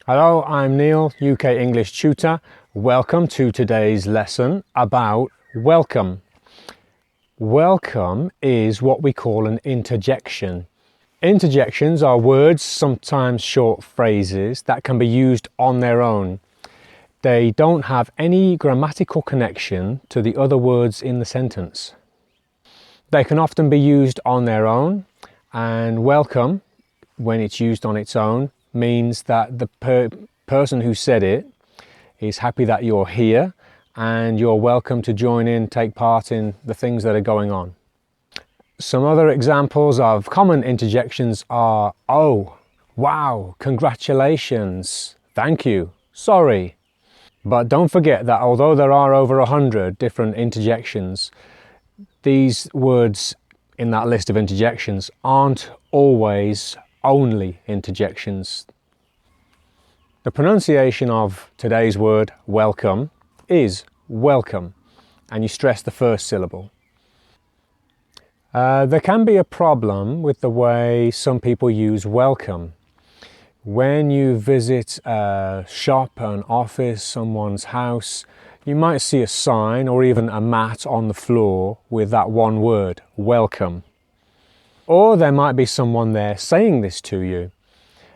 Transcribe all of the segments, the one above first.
Hello, I'm Neil, UK English tutor. Welcome to today's lesson about welcome. Welcome is what we call an interjection. Interjections are words, sometimes short phrases, that can be used on their own. They don't have any grammatical connection to the other words in the sentence. They can often be used on their own, and welcome, when it's used on its own, means that the person who said it is happy that you're here and you're welcome to join in, take part in the things that are going on. Some other examples of common interjections are oh, wow, congratulations, thank you, sorry. But don't forget that although there are over 100 different interjections, these words in that list of interjections aren't always only interjections. The pronunciation of today's word welcome is welcome, and you stress the first syllable. There can be a problem with the way some people use welcome. When you visit a shop, an office, someone's house, you might see a sign or even a mat on the floor with that one word, welcome. Or there might be someone there saying this to you.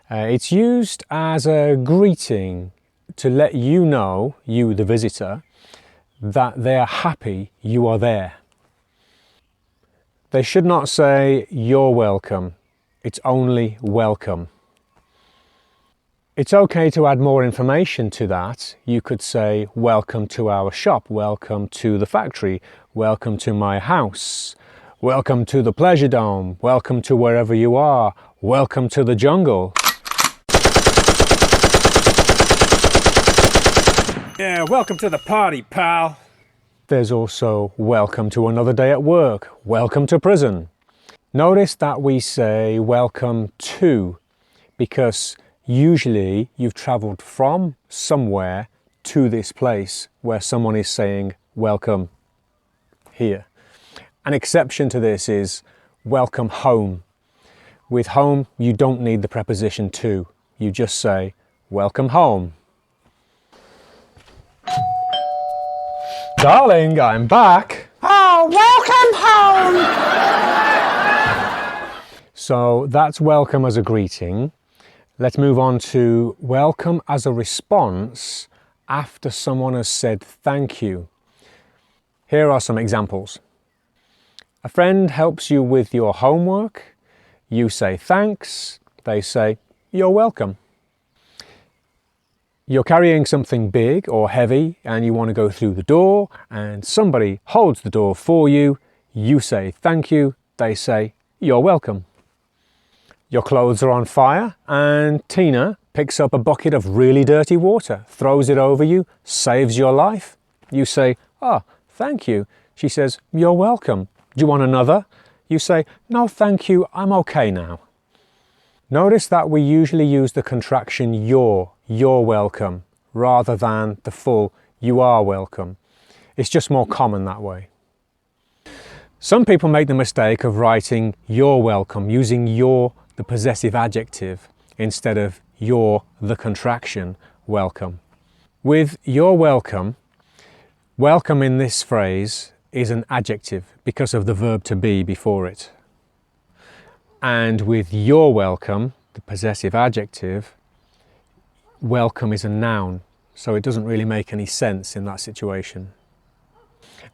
It's used as a greeting to let you know, you the visitor, that they're happy you are there. They should not say you're welcome, it's only welcome. It's okay to add more information to that. You could say welcome to our shop, welcome to the factory, welcome to my house, welcome to the pleasure dome, welcome to wherever you are, welcome to the jungle. Yeah, welcome to the party, pal. There's also welcome to another day at work, welcome to prison. Notice that we say welcome to because usually you've travelled from somewhere to this place where someone is saying welcome here. An exception to this is welcome home. With home, you don't need the preposition to. You just say welcome home. Darling, I'm back. Oh, welcome home! So that's welcome as a greeting. Let's move on to welcome as a response after someone has said thank you. Here are some examples. A friend helps you with your homework. You say thanks. They say you're welcome. You're carrying something big or heavy and you want to go through the door and somebody holds the door for you. You say thank you. They say you're welcome. Your clothes are on fire and Tina picks up a bucket of really dirty water, throws it over you, saves your life. You say, oh, thank you. She says, you're welcome. Do you want another? You say, no, thank you, I'm okay now. Notice that we usually use the contraction you're welcome, rather than the full you are welcome. It's just more common that way. Some people make the mistake of writing you're welcome, using you're the possessive adjective instead of you're the contraction welcome. With you're welcome, welcome in this phrase is an adjective because of the verb to be before it. And with you're welcome, the possessive adjective, welcome is a noun, so it doesn't really make any sense in that situation.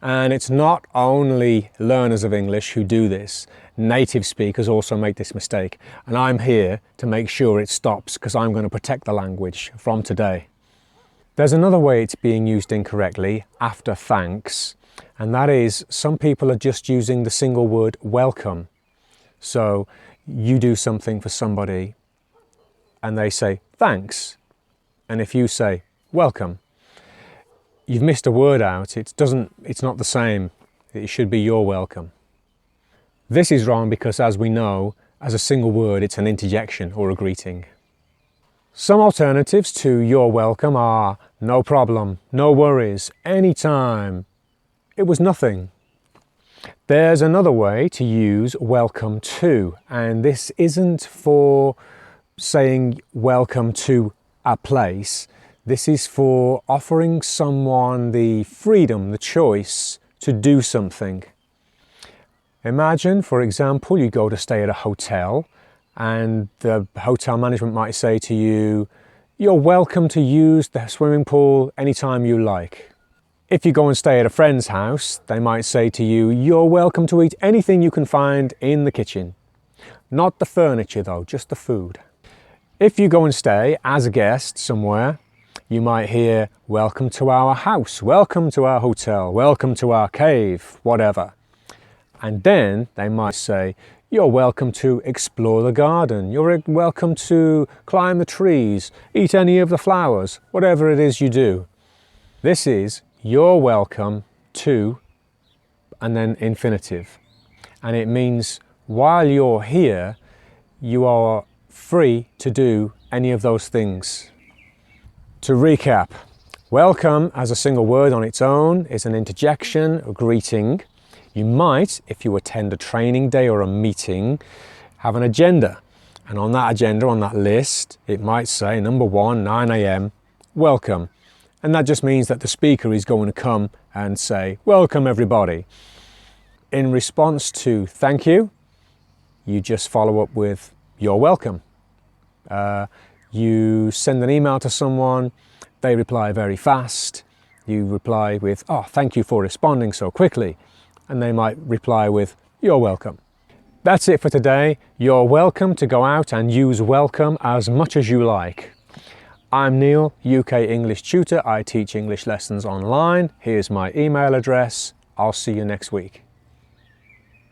And it's not only learners of English who do this. Native speakers also make this mistake. And I'm here to make sure it stops because I'm going to protect the language from today. There's another way it's being used incorrectly after thanks, and that is some people are just using the single word welcome. So you do something for somebody and they say thanks. And if you say welcome, you've missed a word out. It's not the same. It should be you're welcome. This is wrong because, as we know, as a single word, it's an interjection or a greeting. Some alternatives to you're welcome are no problem, no worries, anytime, it was nothing. There's another way to use welcome to, and this isn't for saying welcome to a place. This is for offering someone the freedom, the choice to do something. Imagine, for example, you go to stay at a hotel and the hotel management might say to you, "You're welcome to use the swimming pool anytime you like." If you go and stay at a friend's house, they might say to you, "You're welcome to eat anything you can find in the kitchen." Not the furniture though, just the food. If you go and stay as a guest somewhere, you might hear, "Welcome to our house, welcome to our hotel, welcome to our cave," whatever. And then they might say, "You're welcome to explore the garden, you're welcome to climb the trees, eat any of the flowers," whatever it is you do. This is "you're welcome to," and then infinitive. And it means while you're here, you are free to do any of those things. To recap, welcome as a single word on its own is an interjection, a greeting. You might, if you attend a training day or a meeting, have an agenda. And on that agenda, on that list, it might say, number 1, 9 a.m, welcome. And that just means that the speaker is going to come and say, "Welcome everybody." In response to thank you, you just follow up with, "You're welcome." You send an email to someone, they reply very fast. You reply with, "Oh, thank you for responding so quickly." And they might reply with, "You're welcome." That's it for today. You're welcome to go out and use welcome as much as you like. I'm Neil, UK English tutor. I teach English lessons online. Here's my email address. I'll see you next week.